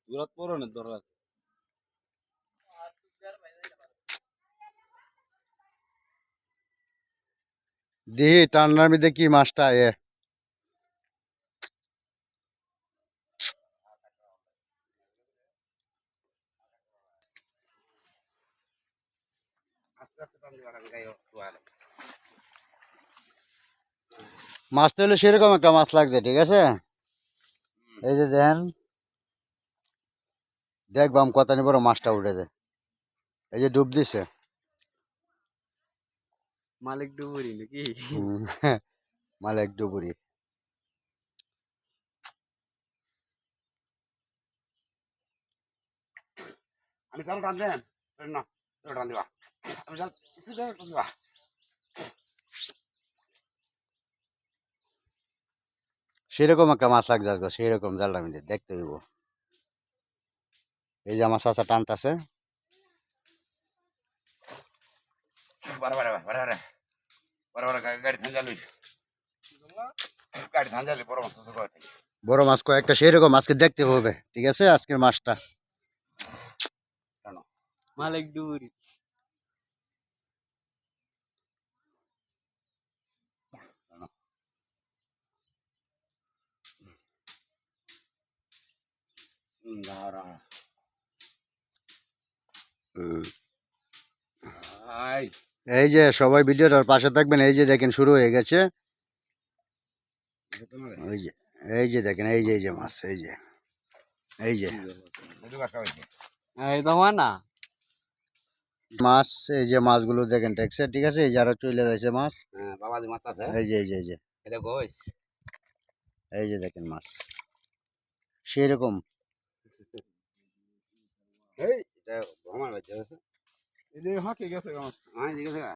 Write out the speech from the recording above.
দূরাত পড়নের দরকার। দেখি টান্নার মধ্যে কি মাছটা এ আস্তে আস্তে টান দিবা আমি গায়ে তোয়ালে। মাছটা হলো সেরকম একটা মাছ লাগছে, ঠিক আছে। এই যে দেখেন, দেখবাম কত বড় মাছটা উঠেছে। এই যে ডুব দিছে। মালিক ডুবুরি নাকি? মালিক ডুবুরি। আমি কেমন টান দেন না টান দিবা আমি কিছু টান দিবা। সেরকম একটা মাছ লাগছে আজকে, সেরকম জালটা মধ্যে দেখতে হইব। এই যে আমার চাচা টানতাছে। বারে গাড়ি থান যালুই গাড়ি থান যালি বড় মাছ তো কয় বড় মাছ কয়েকটা সেরকম আজকে দেখতে হবে, ঠিক আছে আজকের মাছটা। মালিক ডুবুরি। এই যে সবাই ভিডিওটার পাশে থাকবেন। এই যে দেখেন শুরু হয়ে গেছে। এই যে এই যে দেখেন, এই যে এই যে মাছ, এই যে এই যে এই তোমার না মাছ। এই যে মাছগুলো দেখেন টেকছে, ঠিক আছে। এই যে আরো চলে যাচ্ছে মাছ। বাবাজি মাছ আছে এই যে এই যে এই যে এটা কইস এই যে দেখেন মাছ সেরকম। এই এটা ভ্রমণ হচ্ছে এই যে হাঁকে গেছে আমার হ্যাঁ ঠিক আছে।